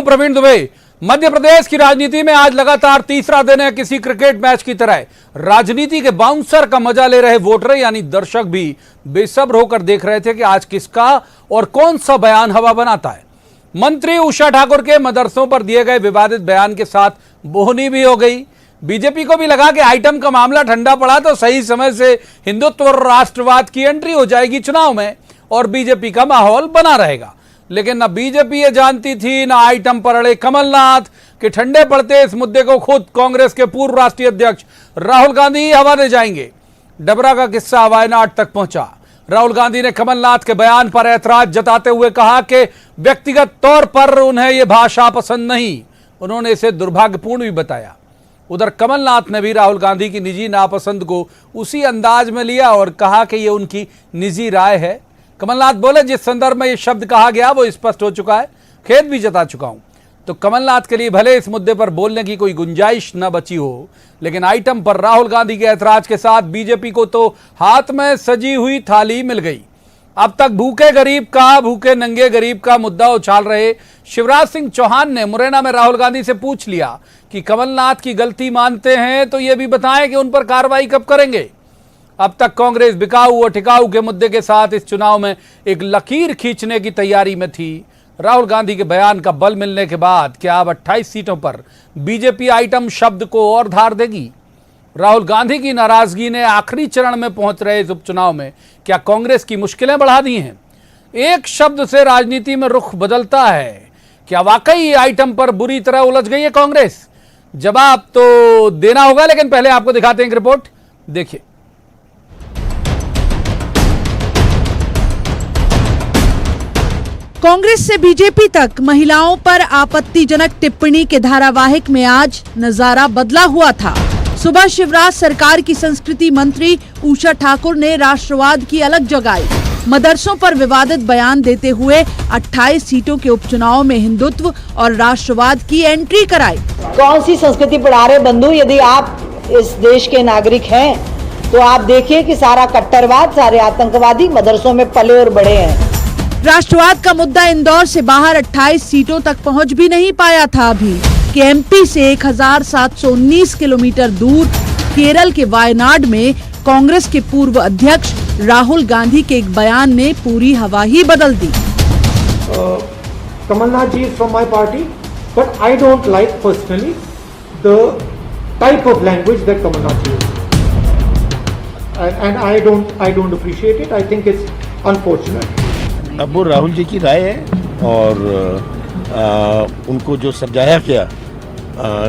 हूं प्रवीण दुबे। मध्य प्रदेश की राजनीति में आज लगातार तीसरा दिन है किसी क्रिकेट मैच की तरह। राजनीति के बाउंसर का मजा ले रहे वोटर यानी दर्शक भी बेसब्र होकर देख रहे थे कि आज किसका और कौन सा बयान हवा बनाता है। मंत्री उषा ठाकुर के मदरसों पर दिए गए विवादित बयान के साथ बोहनी भी हो गई। बीजेपी को भी लगा कि आइटम का मामला ठंडा पड़ा तो सही समय से हिंदुत्व और राष्ट्रवाद की एंट्री हो जाएगी चुनाव में और बीजेपी का माहौल बना रहेगा। लेकिन न बीजेपी ये जानती थी न आइटम पर अड़े कमलनाथ के ठंडे पड़ते इस मुद्दे को खुद कांग्रेस के पूर्व राष्ट्रीय अध्यक्ष राहुल गांधी हवा दे जाएंगे। डबरा का किस्सा वायनाड तक पहुंचा। राहुल गांधी ने कमलनाथ के बयान पर ऐतराज जताते हुए कहा कि व्यक्तिगत तौर पर उन्हें यह भाषा पसंद नहीं। उन्होंने इसे दुर्भाग्यपूर्ण भी बताया। उधर कमलनाथ ने भी राहुल गांधी की निजी नापसंद को उसी अंदाज में लिया और कहा कि यह उनकी निजी राय है। कमलनाथ बोले, जिस संदर्भ में यह शब्द कहा गया वो स्पष्ट हो चुका है, खेद भी जता चुका हूं। तो कमलनाथ के लिए भले इस मुद्दे पर बोलने की कोई गुंजाइश न बची हो, लेकिन आइटम पर राहुल गांधी के ऐतराज के साथ बीजेपी को तो हाथ में सजी हुई थाली मिल गई। अब तक भूखे नंगे गरीब का मुद्दा उछाल रहे शिवराज सिंह चौहान ने मुरैना में राहुल गांधी से पूछ लिया कि कमलनाथ की गलती मानते हैं तो यह भी बताएं कि उन पर कार्रवाई कब करेंगे। अब तक कांग्रेस बिकाऊ और टिकाऊ के मुद्दे के साथ इस चुनाव में एक लकीर खींचने की तैयारी में थी। राहुल गांधी के बयान का बल मिलने के बाद क्या अब 28 सीटों पर बीजेपी आइटम शब्द को और धार देगी? राहुल गांधी की नाराजगी ने आखिरी चरण में पहुंच रहे इस उपचुनाव में क्या कांग्रेस की मुश्किलें बढ़ा दी हैं? एक शब्द से राजनीति में रुख बदलता है। क्या वाकई ये आइटम पर बुरी तरह उलझ गई है कांग्रेस? जवाब तो देना होगा, लेकिन पहले आपको दिखाते हैं एक रिपोर्ट, देखिए। कांग्रेस से बीजेपी तक महिलाओं पर आपत्तिजनक टिप्पणी के धारावाहिक में आज नजारा बदला हुआ था। सुबह शिवराज सरकार की संस्कृति मंत्री उषा ठाकुर ने राष्ट्रवाद की अलग जगाई। मदरसों पर विवादित बयान देते हुए 28 सीटों के उपचुनाव में हिंदुत्व और राष्ट्रवाद की एंट्री कराई। कौन सी संस्कृति पढ़ा रहे बंधु? यदि आप इस देश के नागरिक हैं तो आप देखिए कि सारा कट्टरवाद, सारे आतंकवादी मदरसों में पले और बड़े हैं। राष्ट्रवाद का मुद्दा इंदौर से बाहर 28 सीटों तक पहुंच भी नहीं पाया था अभी कि एमपी से 1719 किलोमीटर दूर केरल के वायनाड में कांग्रेस के पूर्व अध्यक्ष राहुल गांधी के एक बयान ने पूरी हवा ही बदल दी। कमलनाथ जी is from my party, but I don't like personally the type of language that Kamalnath uses, and I don't appreciate it. I think it's unfortunate. अब वो राहुल जी की राय है और उनको जो समझाया गया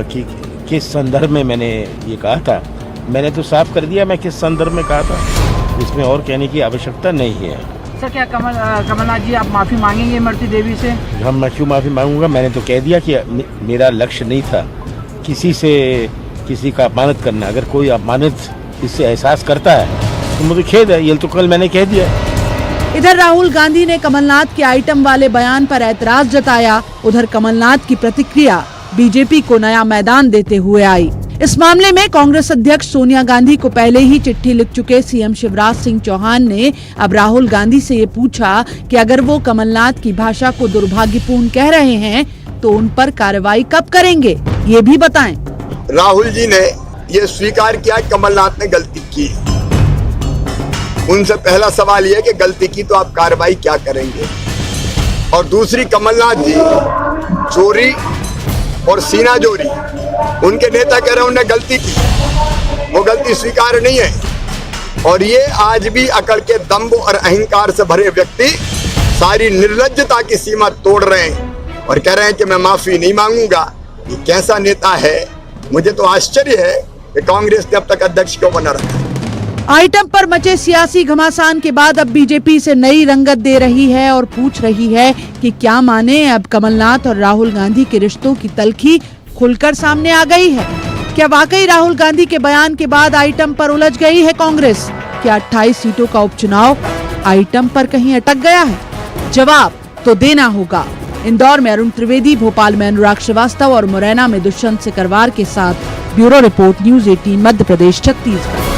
कि किस संदर्भ में मैंने ये कहा था, मैंने तो साफ कर दिया मैं किस संदर्भ में कहा था। इसमें और कहने की आवश्यकता नहीं है। सर, क्या कमलनाथ जी आप माफ़ी मांगेंगे इमरती देवी से? हम मैं क्यों माफ़ी मांगूंगा? मैंने तो कह दिया कि मेरा लक्ष्य नहीं था किसी का अपमानित करना। अगर कोई अपमानित इससे एहसास करता है तो मुझे खेद है, ये तो कल मैंने कह दिया। इधर राहुल गांधी ने कमलनाथ के आइटम वाले बयान पर ऐतराज जताया। उधर कमलनाथ की प्रतिक्रिया बीजेपी को नया मैदान देते हुए आई। इस मामले में कांग्रेस अध्यक्ष सोनिया गांधी को पहले ही चिट्ठी लिख चुके सीएम शिवराज सिंह चौहान ने अब राहुल गांधी से ये पूछा कि अगर वो कमलनाथ की भाषा को दुर्भाग्यपूर्ण कह रहे हैं तो उन पर कार्रवाई कब करेंगे, ये भी बताएं। राहुल जी ने ये स्वीकार किया कमलनाथ ने गलती की। उनसे पहला सवाल यह कि गलती की तो आप कार्रवाई क्या करेंगे? और दूसरी, कमलनाथ जी चोरी और सीना जोरी, उनके नेता कह रहे हैं उन्होंने गलती की, वो गलती स्वीकार नहीं है। और ये आज भी अकड़ के दम्भ और अहंकार से भरे व्यक्ति सारी निर्लज्जता की सीमा तोड़ रहे हैं और कह रहे हैं कि मैं माफी नहीं मांगूंगा। ये कैसा नेता है? मुझे तो आश्चर्य है कि कांग्रेस ने अब तक अध्यक्ष क्यों बना रखा है। आइटम पर मचे सियासी घमासान के बाद अब बीजेपी से नई रंगत दे रही है और पूछ रही है कि क्या माने अब कमलनाथ और राहुल गांधी के रिश्तों की तल्खी खुलकर सामने आ गई है। क्या वाकई राहुल गांधी के बयान के बाद आइटम पर उलझ गई है कांग्रेस? क्या 28 सीटों का उपचुनाव आइटम पर कहीं अटक गया है? जवाब तो देना होगा। इंदौर में अरुण त्रिवेदी, भोपाल में अनुराग श्रीवास्तव और मुरैना में दुष्यंत सिकरवार के साथ bureau report, news 18 Madhya Pradesh, Chhattisgarh.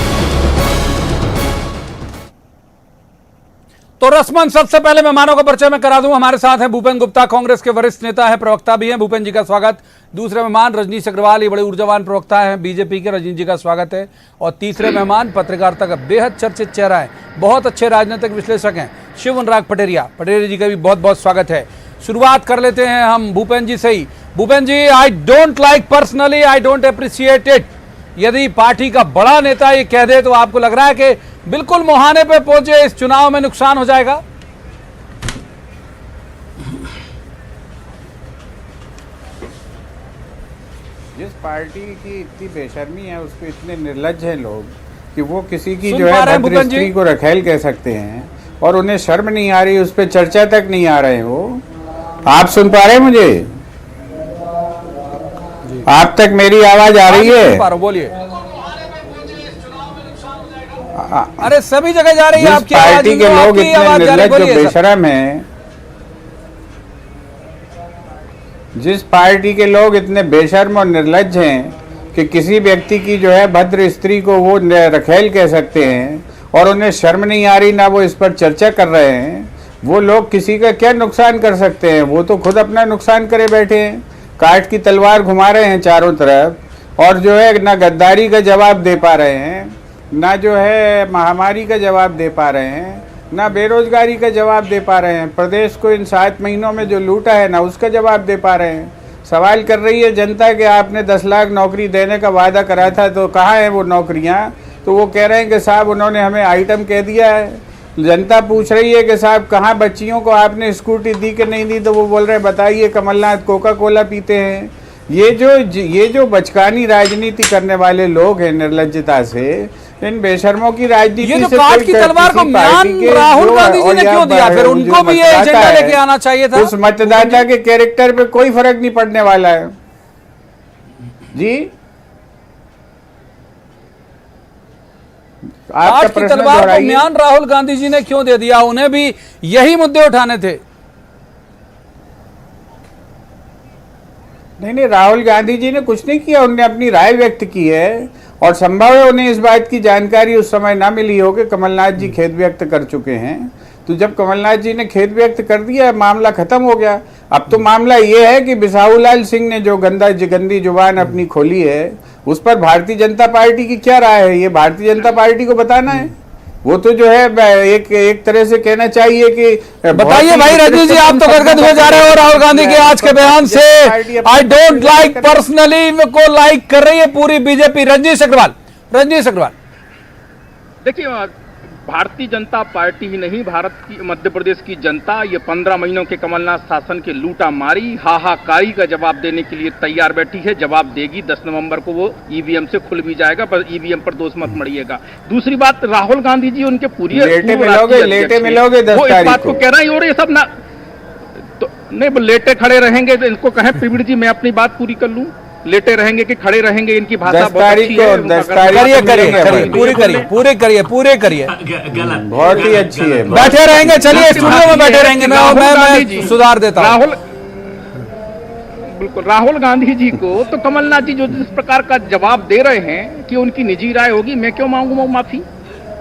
तो रस्मन सबसे पहले मेहमानों का परिचय मैं करा दूं। हमारे साथ हैं भूपेन गुप्ता, कांग्रेस के वरिष्ठ नेता हैं, प्रवक्ता भी हैं। भूपेन जी का स्वागत। दूसरे मेहमान रजनीश अग्रवाल, ये बड़े ऊर्जावान प्रवक्ता हैं बीजेपी के, रजनीश जी का स्वागत है। और तीसरे मेहमान पत्रकारिता का बेहद चर्चित चेहरा है, बहुत अच्छे राजनीतिक विश्लेषक हैं, शिव अनुराग पटेरिया। पटेरिया जी का भी बहुत बहुत स्वागत है। शुरुआत कर लेते हैं हम भूपेन जी से ही। Bhupen ji, I don't like personally, I don't appreciate it. यदि पार्टी का बड़ा नेता ये कह दे तो आपको लग रहा है कि बिल्कुल मुहाने पे पहुंचे, इस चुनाव में नुकसान हो जाएगा? जिस पार्टी की इतनी बेशर्मी है, उस पे इतने निर्लज्ज हैं लोग कि वो किसी की सुन जो पा रहे है हैं भद्र भूपेन जी? स्त्री को रखेल कह सकते हैं और उन्हें शर्म नहीं आ रही, उस पे चर्चा तक नहीं आ रहे हैं। वो आप सुन पा रहे हैं मुझे? आप तक मेरी आवाज आ रही है? बोलिए। अरे सभी जगह जा रही है जिस आपकी आवाज, पार्टी के लोग आपकी इतने आवाज जा रही है, निर्लज्ज और बोलिए सर। बेशरम हैं, जिस पार्टी के लोग इतने बेशर्म और निर्लज्ज हैं कि किसी व्यक्ति की जो है भद्र स्त्री को वो रखेल कह सकते हैं और उन्हें शर्म नहीं आ रही, ना वो इस पर चर्चा कर रहे हैं, वो लोग किसी का क्या नुकसान कर सकते हैं? वो तो खुद अपना नुकसान करे बैठे हैं, काट की तलवार घुमा रहे हैं चारों तरफ और जो है ना गद्दारी का जवाब दे पा रहे हैं, ना जो है महामारी का जवाब दे पा रहे हैं, ना बेरोजगारी का जवाब दे पा रहे हैं, प्रदेश को इन 7 महीनों में जो लूटा है ना उसका जवाब दे पा रहे हैं। सवाल कर रही है जनता कि आपने 10 लाख नौकरी देने का वादा करा था, तो कहाँ है वो नौकरियाँ? तो वो कह रहे हैं कि साहब उन्होंने हमें आइटम कह दिया है। जनता पूछ रही है कि साहब कहाँ बच्चियों को आपने स्कूटी दी कि नहीं दी, तो वो बोल रहे हैं बताइए कमलनाथ कोका कोला पीते हैं। ये जो बचकानी राजनीति करने वाले लोग हैं निर्लज्जता से, इन बेशर्मों की राजनीति ये जो से काट कोई की तलवार को किसी पार्टी म्यान के राहुल जो गांधी जी ने और क्यों दिया? फिर जो उनको भी ये मतदाता एजेंडा है, लेके आना चाहिए था। उस मतदाता के कैरेक्टर पे कोई फर्क नहीं पड़ने वाला है जी। आपका काट की प्रश्न तलवार को दोहराइए। म्यान राहुल गांधी जी ने क्यों दे दिया? उन्हें भी यही मुद्दे उठाने थे। नहीं, राहुल गांधी जी ने कुछ नहीं किया, उन्होंने अपनी राय व्यक्त की है और संभव है उन्हें इस बात की जानकारी उस समय ना मिली हो कि कमलनाथ जी खेद व्यक्त कर चुके हैं। तो जब कमलनाथ जी ने खेद व्यक्त कर दिया, मामला खत्म हो गया। अब तो मामला ये है कि बिसाहूलाल सिंह ने जो गंदी जुबान अपनी खोली है, उस पर भारतीय जनता पार्टी की क्या राय है, ये भारतीय जनता पार्टी को बताना है। वो तो जो है एक तरह से कहना चाहिए कि बताइए भाई रजनीश जी, आप तो गदगद हो जा रहे हो राहुल गांधी के आज के बयान से। आई डोंट लाइक पर्सनली को लाइक कर रही है पूरी बीजेपी। रजनीश अग्रवाल देखिए, भारतीय जनता पार्टी ही नहीं, भारत की मध्य प्रदेश की जनता ये 15 महीनों के कमलनाथ शासन के लूटा मारी हाहाकारी का जवाब देने के लिए तैयार बैठी है। जवाब देगी। 10 नवंबर को वो ईवीएम से खुल भी जाएगा, पर ईवीएम पर दोष मत मड़िएगा। दूसरी बात, राहुल गांधी जी उनके पूरी लेटे मिलोगे 10 वो इस तारीख बात को कह रहे हैं और ये सब ना तो नहीं, वो लेटे खड़े रहेंगे तो इनको कहें पिबड़ जी मैं अपनी बात पूरी कर लूं। लेटे रहेंगे कि खड़े रहेंगे, इनकी भाषा बहुत अच्छी है। पूरे करिए। बहुत ही अच्छी है। बैठे रहेंगे, चलिए स्टूडियो में बैठे रहेंगे। मैं सुधार देता हूं। बिल्कुल, राहुल गांधी जी को तो कमलनाथ जी जो जिस प्रकार का जवाब दे रहे हैं कि उनकी निजी राय होगी, मैं क्यों मांगूंगा माफी?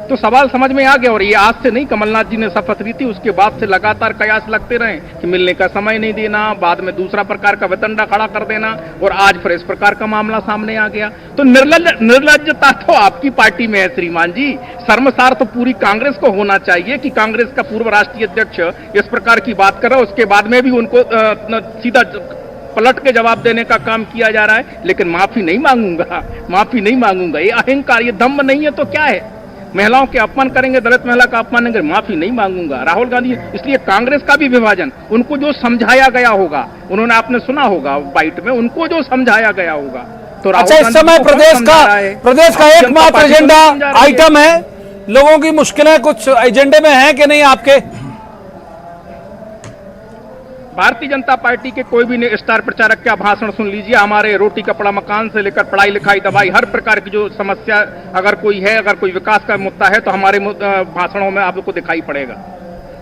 तो सवाल समझ में आ गया। और ये आज से नहीं, कमलनाथ जी ने शपथ ली थी, उसके बाद से लगातार कयास लगते रहे कि मिलने का समय नहीं देना, बाद में दूसरा प्रकार का वेतनडा खड़ा कर देना, और आज फिर इस प्रकार का मामला सामने आ गया। तो निर्लज्जता तो आपकी पार्टी में है श्रीमान जी। शर्मसार तो पूरी कांग्रेस को होना चाहिए कि कांग्रेस का पूर्व राष्ट्रीय अध्यक्ष इस प्रकार की बात कर रहा है, उसके बाद में भी उनको सीधा पलट के जवाब देने का काम किया जा रहा है। लेकिन माफी नहीं मांगूंगा। ये अहंकार, ये दम्भ नहीं है तो क्या है? महिलाओं के अपमान करेंगे, दलित महिला का अपमान करेंगे, माफी नहीं मांगूंगा। राहुल गांधी, इसलिए कांग्रेस का भी विभाजन, उनको जो समझाया गया होगा, उन्होंने आपने सुना होगा बाइट में, उनको जो समझाया गया होगा। तो अच्छा, इस समय प्रदेश का एकमात्र एजेंडा आइटम है, लोगों की मुश्किलें कुछ एजेंडे में है कि नहीं आपके? भारतीय जनता पार्टी के कोई भी स्टार प्रचारक का भाषण सुन लीजिए, हमारे रोटी कपड़ा मकान से लेकर पढ़ाई लिखाई दवाई हर प्रकार की जो समस्या अगर कोई है, अगर कोई विकास का मुद्दा है तो हमारे भाषणों में आपको दिखाई पड़ेगा।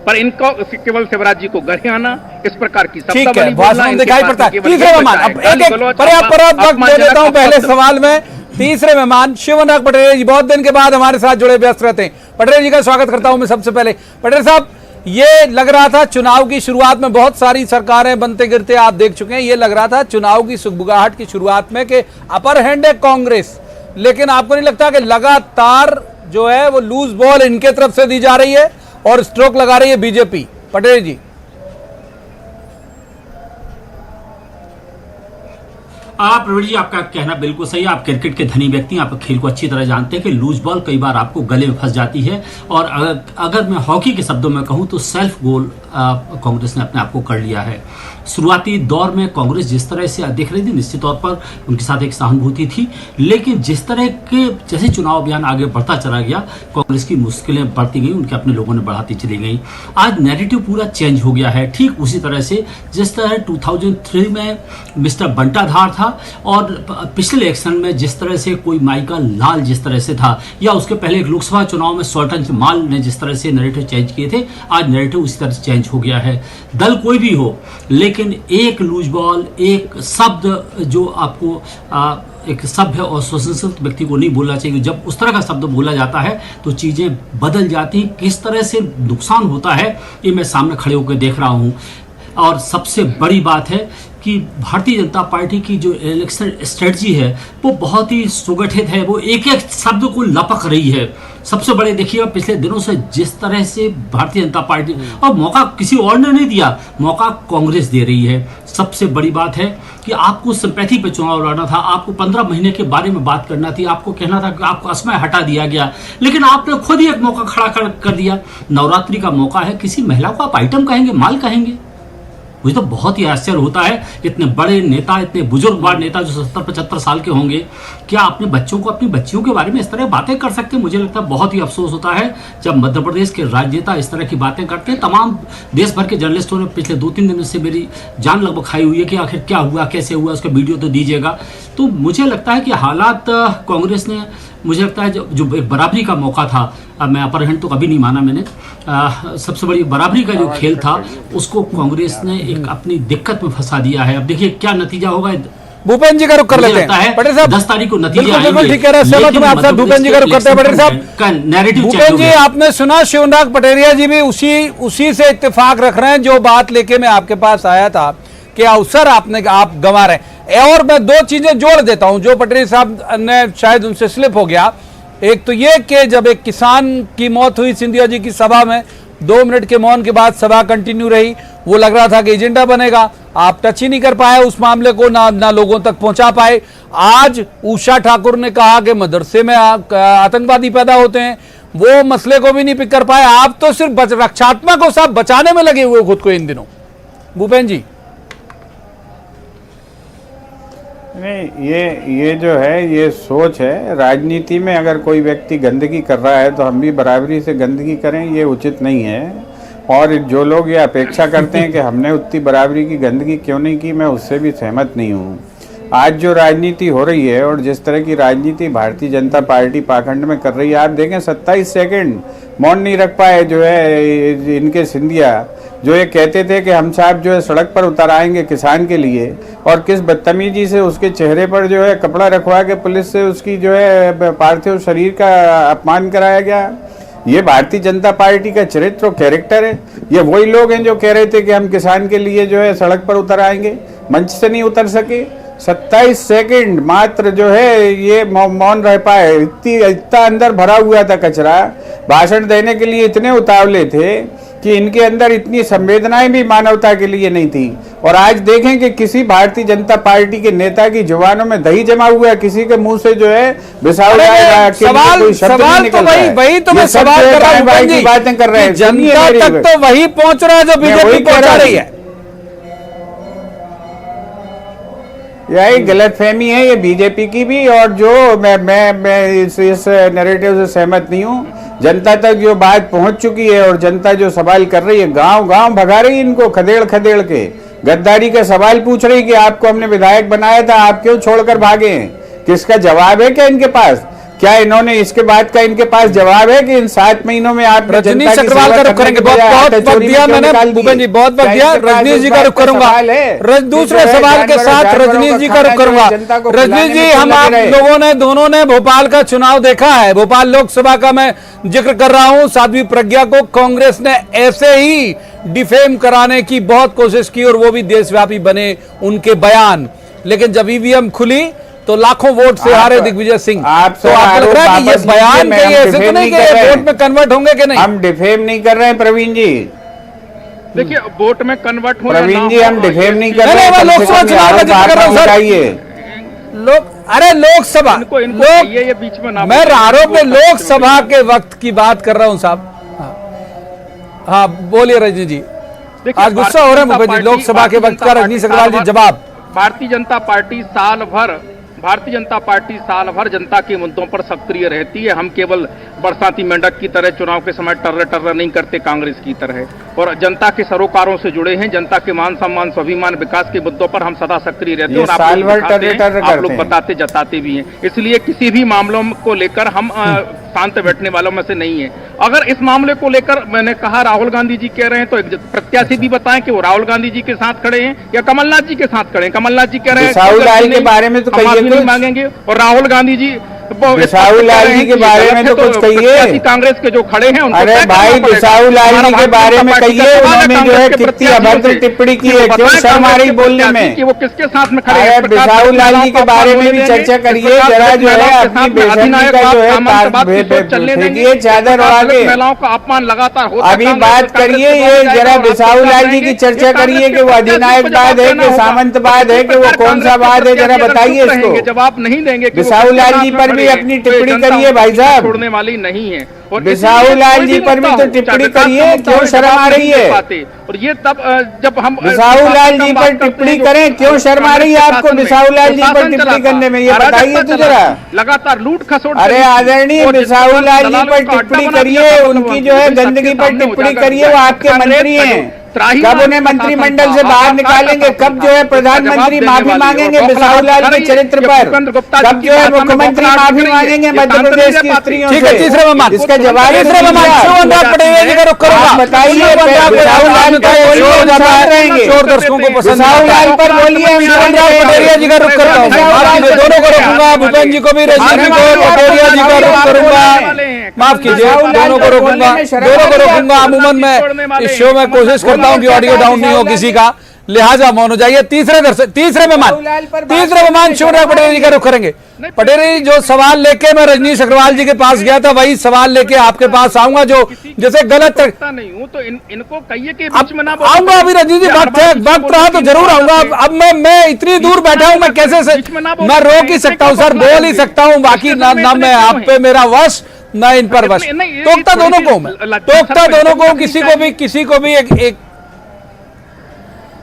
पर इनको केवल शिवराज जी को गरियाना इस प्रकार की शब्दावली भाषण दिखाई पड़ता है। तीसरे मेहमान, अब एक पर्याप्त वक्त दे देता हूं पहले सवाल में। तीसरे मेहमान शिव अनुराग पटेरिया जी बहुत दिन के बाद हमारे साथ जुड़े, व्यस्त रहते हैं। पटेरिया जी का स्वागत करता हूं मैं सबसे पहले। पटेरिया साहब, ये लग रहा था चुनाव की शुरुआत में, बहुत सारी सरकारें बनते गिरते आप देख चुके हैं, ये लग रहा था चुनाव की सुगबुगाहट की शुरुआत में कि अपर हैंड है कांग्रेस, लेकिन आपको नहीं लगता कि लगातार जो है वो लूज बॉल इनके तरफ से दी जा रही है और स्ट्रोक लगा रही है बीजेपी? पटेल जी। प्रवीण जी, आपका कहना बिल्कुल सही है। आप क्रिकेट के धनी व्यक्ति हैं, आप खेल को अच्छी तरह जानते हैं कि लूज बॉल कई बार आपको गले में फंस जाती है। और अगर मैं हॉकी के शब्दों में कहूं तो सेल्फ गोल कांग्रेस ने अपने आप को कर लिया है। शुरुआती दौर में कांग्रेस जिस तरह से दिख रही थी, निश्चित तौर पर उनके साथ एक सहानुभूति थी, लेकिन जिस तरह के जैसे चुनाव अभियान आगे बढ़ता चला गया, कांग्रेस की मुश्किलें बढ़ती गई, उनके अपने लोगों ने बढ़ाती चली गई। आज नैरेटिव पूरा चेंज हो गया है, ठीक उसी तरह से जिस तरह 2003 में मिस्टर बंटाधार था और पिछले इलेक्शन में जिस तरह से कोई माइका लाल जिस तरह से था, या उसके पहले एक लोकसभा चुनाव में सोल्टन माल ने जिस तरह से नैरेटिव चेंज किए थे, आज नैरेटिव उसी तरह से चेंज हो गया है। दल कोई भी हो, लेकिन एक लूज बॉल, एक शब्द जो आपको एक सभ्य और सुसंस्कृत व्यक्ति को नहीं बोलना चाहिए, जब उस तरह का शब्द बोला जाता है तो चीजें बदल जाती हैं। किस तरह से नुकसान होता है ये मैं सामने खड़े होकर देख रहा हूं। और सबसे बड़ी बात है कि भारतीय जनता पार्टी की जो इलेक्शन स्ट्रेटजी है वो बहुत ही सुगठित है, वो एक एक शब्द को लपक रही है। सबसे बड़े देखिए पिछले दिनों से जिस तरह से भारतीय जनता पार्टी, और मौका किसी और ने नहीं दिया, मौका कांग्रेस दे रही है। सबसे बड़ी बात है कि आपको सिंपैथी पे चुनाव लड़ना था, आपको 15 महीने के बारे में बात करना थी, आपको कहना था कि आपको असमय हटा दिया गया, लेकिन आपने खुद ही एक मौका खड़ा कर दिया। नवरात्रि का मौका है, किसी महिला को आप आइटम कहेंगे, माल कहेंगे? मुझे तो बहुत ही आश्चर्य होता है, इतने बड़े नेता, इतने बुजुर्गवार नेता जो 70-75 साल के होंगे, क्या अपने बच्चों को, अपनी बच्चियों के बारे में इस तरह बातें कर सकते हैं? मुझे लगता है बहुत ही अफसोस होता है जब मध्य प्रदेश के राजनेता इस तरह की बातें करते हैं। तमाम देश भर के जर्नलिस्टों ने पिछले 2-3 दिनों से मेरी जान लगभग खाई हुई है कि आखिर क्या हुआ, कैसे हुआ, उसका वीडियो तो दीजिएगा। तो मुझे लगता है कि हालात कांग्रेस ने, मुझे लगता है जो एक बराबरी का मौका था, मैं अपर हैंड तो कभी नहीं माना मैंने, सबसे बड़ी बराबरी का जो खेल था उसको कांग्रेस ने एक अपनी दिक्कत में फंसा दिया है। अब देखिए क्या नतीजा होगा। भूपेंद्र जी का रुख कर लेते हैं पटेल साहब। 10 तारीख को नतीजा बिल्कुल ठीक कह रहे हैं, सहमत हूं आपसे। भूपेंद्र जी का रुख करते हैं पटेल साहब। भूपेंद्र जी, आपने सुना शिवनाथ पटेरिया जी भी उसी से इत्तेफाक रख रहे हैं जो बात लेके मैं आपके पास आया था कि अवसर आप गंवा रहे हैं। और मैं 2 चीजें जोड़ देता हूं जो पटेल साहब ने शायद उनसे स्लिप हो गया। एक तो ये कि जब एक किसान की मौत हुई सिंधिया जी की सभा में, 2 मिनट के मौन के बाद सभा कंटिन्यू रही, वो लग रहा था कि एजेंडा बनेगा, आप टच ही नहीं कर पाए उस मामले को, ना लोगों तक पहुंचा पाए। आज उषा ठाकुर ने कहा कि मदरसे में आतंकवादी पैदा होते हैं, वो मसले को भी नहीं पिक कर पाए। आप तो सिर्फ रक्षात्मक और सब बचाने में लगे हुए खुद को इन दिनों। भूपेंद्र जी, नहीं, ये जो है ये सोच है। राजनीति में अगर कोई व्यक्ति गंदगी कर रहा है तो हम भी बराबरी से गंदगी करें, ये उचित नहीं है। और जो लोग ये अपेक्षा करते हैं कि हमने उतनी बराबरी की गंदगी क्यों नहीं की, मैं उससे भी सहमत नहीं हूँ। आज जो राजनीति हो रही है और जिस तरह की राजनीति भारतीय जनता पार्टी पाखंड में कर रही है, आप देखें 27 सेकंड मौन नहीं रख पाए जो है इनके सिंधिया, जो ये कहते थे कि हम साहब जो है सड़क पर उतर आएंगे किसान के लिए, और किस बदतमीजी से उसके चेहरे पर जो है कपड़ा रखवा के पुलिस से उसकी जो है पार्थिव शरीर का अपमान कराया गया। ये भारतीय जनता पार्टी का चरित्र और कैरेक्टर है। ये वही लोग हैं जो कह रहे थे कि हम किसान के लिए जो है सड़क पर उतर आएंगे, मंच से नहीं उतर सके। 27 सेकंड मात्र जो है ये मौन रह पाए। इतना अंदर भरा हुआ था कचरा, भाषण देने के लिए इतने उतावले थे कि इनके अंदर इतनी संवेदनाएं भी मानवता के लिए नहीं थी। और आज देखें कि किसी भारतीय जनता पार्टी के नेता की जुबानों में दही जमा हुआ है, किसी के मुंह से जो है सवाल तो वही तो मैं सवाल कर रहा हूं, बातें कर रहे हैं, जनता तक तो वही पहुंच रहा है जो बीजेपी पहुंचा रही है। यही गलतफहमी है ये बीजेपी की भी, और जो मैं इस नैरेटिव से सहमत नहीं हूँ। जनता तक जो बात पहुंच चुकी है और जनता जो सवाल कर रही है, गांव भगा रही है इनको खदेड़ के, गद्दारी का सवाल पूछ रही कि आपको हमने विधायक बनाया था, आप क्यों छोड़कर भागे हैं? किसका जवाब है क्या इनके पास? क्या इन्होंने इसके बाद का इनके पास जवाब है कि इन 7 महीनों में आप रजनीश अग्रवाल का रुख करेंगे। बहुत वक्त दिया मैंने भूपेन जी, बहुत वक्त दिया। रजनीश जी का रुख करूंगा, दूसरे सवाल के साथ रजनीश जी का रुख करूंगा। रजनीश जी, हम आप लोगों ने दोनों ने भोपाल का चुनाव देखा है, भोपाल लोकसभा का मैं जिक्र कर रहा हूं। साध्वी प्रज्ञा को कांग्रेस ने ऐसे ही डिफेम कराने की बहुत कोशिश की और वो भी देशव्यापी बने उनके बयान, लेकिन जब ईवीएम खुली तो लाखों वोट से हारे दिग्विजय सिंह। तो आपको लग रहा है कि ये बयान कहीं ऐसे तो नहीं कि वोट में कन्वर्ट होंगे कि नहीं? हम डिफेम नहीं कर रहे हैं प्रवीण जी। देखिए, वोट में कन्वर्ट हो प्रवीण जी, हम डिफेम नहीं कर रहे हैं। लोकसभा चुनाव का जिक्र कर रहा हूं सर। अरे लोकसभा, ये बीच में ना, मैं आरोप में लोकसभा के वक्त की बात कर रहा हूं साहब। हाँ बोलिए रजनी जी, आज गुस्सा हो रहे हैं भूपेन जी। लोकसभा के वक्त का रजनीश अग्रवाल जी जवाब। भारतीय जनता पार्टी साल भर जनता के मुद्दों पर सक्रिय रहती है। हम केवल बरसाती मेंढक की तरह चुनाव के समय टर्र नहीं करते कांग्रेस की तरह, और जनता के सरोकारों से जुड़े हैं। जनता के मान सम्मान, स्वाभिमान, विकास के मुद्दों पर हम सदा सक्रिय रहते हैं और आप लोग बताते जताते भी हैं। इसलिए किसी भी मामलों को लेकर हम शांत बैठने वालों में से नहीं है। अगर इस मामले को लेकर मैंने कहा राहुल गांधी जी कह रहे हैं, तो एक प्रत्याशी भी बताएं कि वो राहुल गांधी जी के साथ खड़े हैं या कमलनाथ जी के साथ खड़े हैं। कमलनाथ जी कह रहे हैं के बारे में तो कहिए, मांगेंगे, और राहुल गांधी जी बिसाहूलाल जी के बारे में तो कुछ कहिए। कांग्रेस के जो खड़े हैं, अरे भाई बिसाहूलाल जी के बारे में कहिए, उन्होंने जो है कितनी अभद्र टिप्पणी की है, क्यों शर्म आ रही बोलने में कि वो किसके साथ में खड़े हैं। बिसाहूलाल जी के बारे में भी चर्चा करिए जरा, जो है अपनी बेशर्मी का जो है फेंकिए चादर और आगे महिलाओं का अपमान लगातार होता है। अभी बात करिए, ये जरा बिसाहूलाल जी की चर्चा करिए कि वो अधिनायकवाद है कि सामंतवाद है कि वो कौन सा वाद है, जरा बताइए इसको। जवाब नहीं देंगे बिसाहूलाल जी पर भी अपनी टिप्पणी करिए भाई साहब, छोड़ने वाली नहीं है। और बिसाहूलाल जी पर भी तो टिप्पणी करिए, क्यों शर्म आ रही है? और ये तब जब हम बिसाहूलाल जी पर टिप्पणी करें, क्यों शर्म आ रही है आपको बिसाहूलाल जी पर टिप्पणी करने में, ये बताइए तो जरा। लगातार लूट खसोट। अरे आदरणीय बिसाहूलाल जी पर टिप्पणी करिए, उनकी जो है गंदगी पर टिप्पणी करिए, वो आपके मंत्री हैं। कब उन्हें मंत्रिमंडल से बाहर निकालेंगे, कब जो है प्रधानमंत्री माफी मांगेंगे बिसाहूलाल के चरित्र पर, कब जो है मुख्यमंत्री माफी मांगेंगे मध्य प्रदेश की स्त्रियों से? इसका जवाब बताइए। बिसाहूलाल पर बोलिए, दर्शकों को पसंद बिसाहूलाल पर बोलिए। पटेरिया जी का रुख करता हूँ, दोनों को रोकूंगा, भूपेन जी को भी, रजनी जी को, पटेरिया जी का रुख करूंगा। माफ कीजिए, दोनों को रोकूंगा। अमूमन मैं इस शो में कोशिश करता हूं कि ऑडियो डाउन नहीं हो किसी का, लिहाजा मौन हो जाइए। तीसरे मेहमान शिवराज पटेल जी का रुख करेंगे। पटेल जी, जो सवाल लेके मैं रजनीश अग्रवाल जी के पास गया था, वही सवाल लेके आपके पास आऊंगा। जो जैसे गलत नहीं हूं तो इनको कहिए कि बीच में ना आऊंगा। अभी रजनीश जी वक्त रहा तो जरूर आऊंगा। अब मैं इतनी दूर बैठा हूं, मैं कैसे मैं रोक ही सकता हूं सर, बोल ही सकता हूं। बाकी ना मैं आप पे मेरा वश, ना इन पर वश। टोकता दोनों को मैं, टोकता दोनों को, किसी को भी एक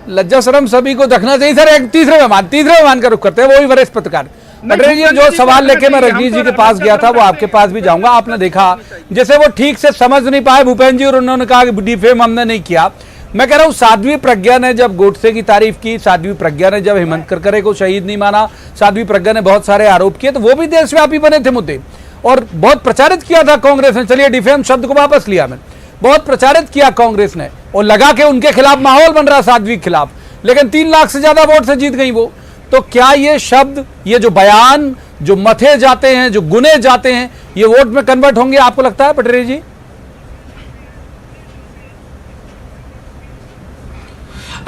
लज्जा शर्म सभी को रखना चाहिए सर। एक तीसरे मेहमान का रुख करते हैं, वो भी वरिष्ठ पत्रकार पटेल जी। जो सवाल लेके मैं रजनीश जी के पास गया था, वो आपके पास भी जाऊंगा। आपने देखा जैसे वो ठीक से समझ नहीं पाए भूपेन जी, और उन्होंने कहा कि डिफेम हमने नहीं किया। मैं कह रहा हूं, साध्वी प्रज्ञा ने जब गोडसे की तारीफ की, साध्वी प्रज्ञा ने जब हेमंत करकरे को शहीद नहीं माना, साध्वी प्रज्ञा ने बहुत सारे आरोप किए, तो वो भी देशव्यापी बने थे मुद्दे, और बहुत प्रचारित किया था कांग्रेस ने। चलिए डिफेम शब्द को वापस लिया, मैंने बहुत प्रचारित किया कांग्रेस ने, और लगा के उनके खिलाफ माहौल बन रहा साध्वी के खिलाफ, लेकिन 3 लाख से ज्यादा वोट से जीत गई वो। तो क्या ये शब्द, ये जो बयान, जो मथे जाते हैं, जो गुने जाते हैं, ये वोट में कन्वर्ट होंगे, आपको लगता है पटेल जी?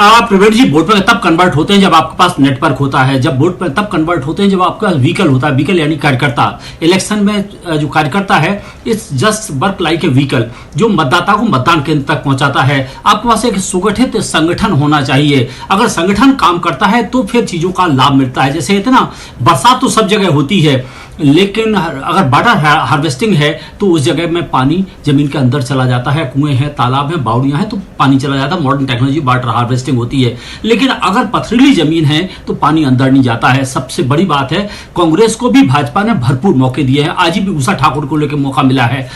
प्रवीण जी, वोट पर तब कन्वर्ट होते हैं जब आपके पास नेटवर्क होता है, जब वोट पर तब कन्वर्ट होते हैं जब आपका व्हीकल होता है। व्हीकल यानी कार्यकर्ता। इलेक्शन में जो कार्यकर्ता है, इस just work like a vehicle, जो मतदाता को मतदान केंद्र तक पहुंचाता है। आपके पास एक सुगठित संगठन होना चाहिए। अगर संगठन काम करता है तो फिर चीजों का लाभ मिलता है। जैसे इतना बरसात तो सब जगह होती है, लेकिन अगर वाटर हार्वेस्टिंग है तो उस जगह में पानी जमीन के अंदर चला जाता है। कुएं हैं, तालाब हैं, बावड़ियां हैं, तो पानी चला जाता है। मॉडर्न टेक्नोलॉजी वाटर हार्वेस्टिंग होती है। लेकिन अगर पथरीली जमीन है तो पानी अंदर नहीं जाता है। सबसे बड़ी बात है, कांग्रेस को भी भाजपा ने भरपूर मौके दिए हैं। आज भी उषा ठाकुर को लेकर मौका मिला है।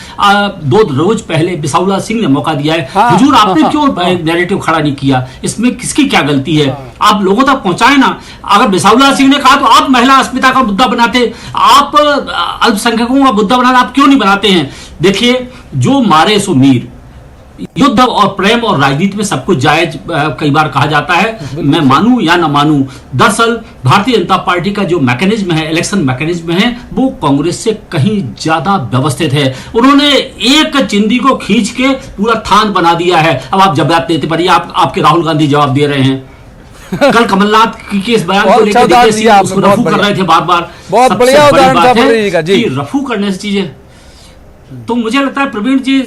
2 रोज पहले बिसाहूलाल सिंह ने मौका दिया है। हुजूर, आपने क्यों नैरेटिव खड़ा नहीं किया? इसमें किसकी क्या गलती है? आप लोगों तक पहुंचाए ना। अगर बिसाहूलाल सिंह ने कहा तो आप महिला अस्मिता का मुद्दा बनाते, आप आप अल्पसंख्यकों का मुद्दा बनाना आप क्यों नहीं बनाते हैं? देखिए, जो मारे सो मीर, युद्ध और प्रेम और राजनीति में सब कुछ जायज कई बार कहा जाता है, मैं मानूं या ना मानूं। दरअसल भारतीय जनता पार्टी का जो मैकेनिज्म है, इलेक्शन मैकेनिज्म है, वो कांग्रेस से कहीं ज्यादा व्यवस्थित है। उन्होंने एक चिंदी को खींच के पूरा थान बना दिया है। अब आप जवाब देते पड़िए, आपके राहुल गांधी जवाब दे रहे हैं। कल कमलनाथ की इस बयान को लेकर उसको रफू कर रहे थे बार-बार। बहुत बढ़िया उदाहरण था प्रवीण जी जी, रफू करने से चीजें, तो मुझे लगता है प्रवीण जी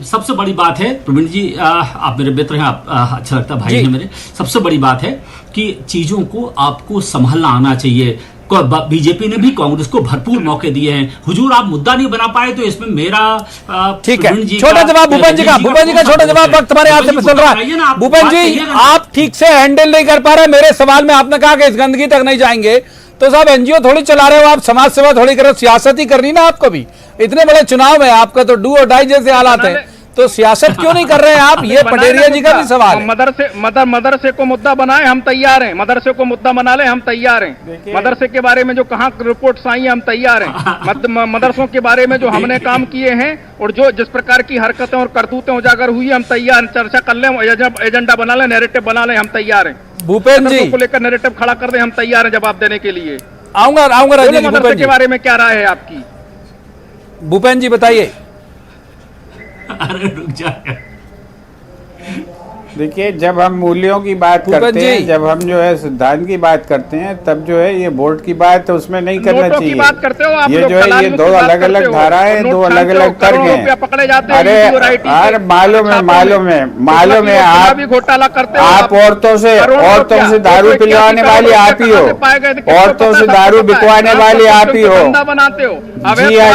सबसे बड़ी बात है, प्रवीण जी आप मेरे मित्र हैं, आप अच्छा लगता है, भाई हैं मेरे। सबसे बड़ी बात है कि चीजों को आपको संभालना आना चाहिए। बीजेपी ने भी कांग्रेस को भरपूर मौके दिए हैं। हुजूर, आप मुद्दा नहीं बना पाए तो इसमें मेरा ठीक है, छोटा जवाब भूपेन जी का छोटा जवाब वक्त हमारे हाथ से चल रहा है। भूपेन जी, आप ठीक से हैंडल नहीं कर पा रहे। मेरे सवाल में आपने कहा कि इस गंदगी तक नहीं जाएंगे, तो साहब एनजीओ थोड़ी चला रहे हो आप, समाज सेवा थोड़ी कर रहे हो, सियासत ही करनी ना आपको भी। इतने बड़े चुनाव में आपका तो डू और डाई जैसे हालात हैं, तो सियासत क्यों नहीं कर रहे हैं आप? ये पटेरिया जी का भी सवाल है। मदरसे को मुद्दा बनाए, हम तैयार हैं। मदरसे को मुद्दा बना ले, हम तैयार हैं। मदरसे के बारे में जो कहाँ रिपोर्ट्स आई हैं, हम तैयार हैं। मदरसों के बारे में जो हमने काम किए हैं और जो जिस प्रकार की हरकतें और करतूतें उजागर हुई, हम तैयार, चर्चा कर लें, एजेंडा बना लें, नैरेटिव बना लें, हम तैयार हैं। भूपेन जी को लेकर नैरेटिव खड़ा कर दें, हम तैयार हैं जवाब देने के लिए। आऊंगा मदरसे के बारे में क्या राय है आपकी? भूपेन जी बताइए। अरे रुक जाए, देखिए, जब हम मूल्यों की बात करते हैं, जब हम जो है सिद्धांत की बात करते हैं, तब जो है ये वोट की बात तो उसमें नहीं करना चाहिए। बात करते हो आप, ये जो है, ये दो अलग अलग धाराएं, दो अलग अलग तर्क हैं। पकड़े जाते अरे मालूम है आप घोटाला करते हो। आप औरतों से दारू पिलवाने वाली आप ही हो, औरतों से दारू बिकवाने वाली आप ही हो। बनाते हो। जी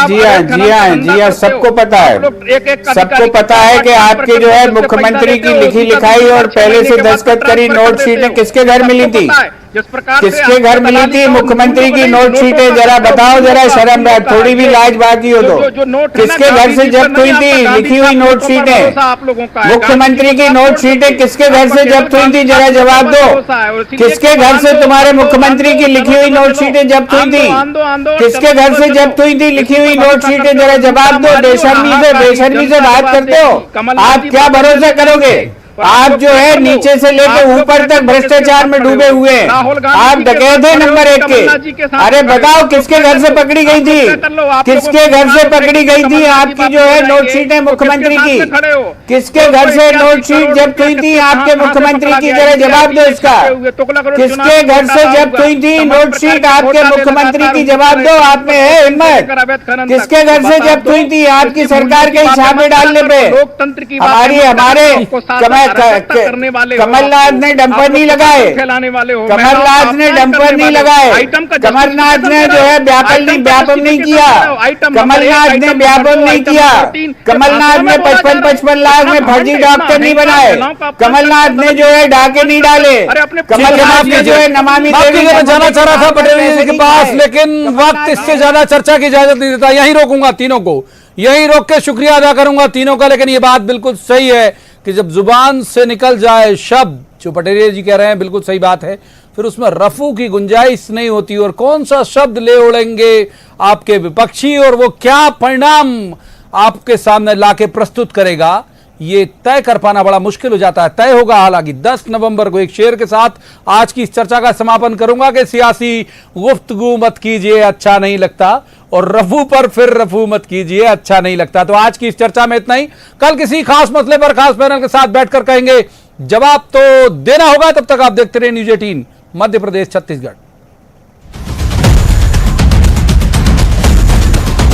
हाँ, सबको पता है कि आपके जो है मुख्यमंत्री की लिखी लिखाई और पहले से दस्तखत करी नोट शीटें किसके घर मिली थी? किसके घर मिली थी मुख्यमंत्री की नोट शीटें? जरा बताओ, जरा शर्म, थोड़ी भी लाज बाकी हो तो। किसके घर से जब्त हुई थी लिखी हुई नोट शीटें? मुख्यमंत्री की नोट शीटें किसके घर से जब्त हुई थी? जरा जवाब दो। किसके घर से तुम्हारे मुख्यमंत्री की लिखी हुई नोट शीटें जब्त हुई थी? किसके घर से जब्त हुई थी लिखी हुई नोट शीटें? जरा जवाब दो। बेशर्मी से बात करते हो आप, क्या भरोसा करोगे? आप जो है नीचे से लेकर ऊपर तक भ्रष्टाचार में डूबे हुए हैं। आप डकैत हैं नंबर 1 के। अरे बताओ, किसके घर से पकड़ी गई थी? किसके घर से पकड़ी गई थी आपकी जो है नोट शीटें मुख्यमंत्री की? किसके घर से नोट शीट जब्त हुई थी आपके मुख्यमंत्री की? जरा जवाब दो इसका। किसके घर से जब्त हुई थी नोट शीट आपके मुख्यमंत्री की? जवाब दो, आप में है हिम्मत? किसके घर से जब्त हुई थी आपकी सरकार के हिसाब में डालने पे? हमारे कमलनाथ ने डंपर नहीं लगाए, कमलनाथ ने डंपर नहीं लगाए, कमलनाथ ने जो है व्यापम नहीं किया, कमलनाथ ने व्यापम नहीं किया, कमलनाथ ने 55 लाख में फर्जी डॉक्टर नहीं बनाए, कमलनाथ ने जो है डाके नहीं डाले, कमलनाथ ने जो है नमामि देवी जाना चाह रहा था पटेल जी के पास, लेकिन वक्त इससे ज्यादा चर्चा की इजाजत नहीं देता। यहीं रोकूंगा तीनों को, यहीं रोक के शुक्रिया अदा करूंगा तीनों का। लेकिन ये बात बिल्कुल सही है कि जब जुबान से निकल जाए शब्द, जो पटेरिया जी कह रहे हैं बिल्कुल सही बात है, फिर उसमें रफू की गुंजाइश नहीं होती। और कौन सा शब्द ले उड़ेंगे आपके विपक्षी और वो क्या परिणाम आपके सामने लाके प्रस्तुत करेगा, ये तय कर पाना बड़ा मुश्किल हो जाता है। तय होगा हालांकि 10 नवंबर को। एक शेर के साथ आज की इस चर्चा का समापन करूंगा कि सियासी गुफ्तगू मत कीजिए, अच्छा नहीं लगता, और रफू पर फिर रफू मत कीजिए, अच्छा नहीं लगता। तो आज की इस चर्चा में इतना ही। कल किसी खास मसले पर खास पैनल के साथ बैठकर कहेंगे, जवाब तो देना होगा। तब तक आप देखते रहिए न्यूज़ 18 मध्य प्रदेश छत्तीसगढ़।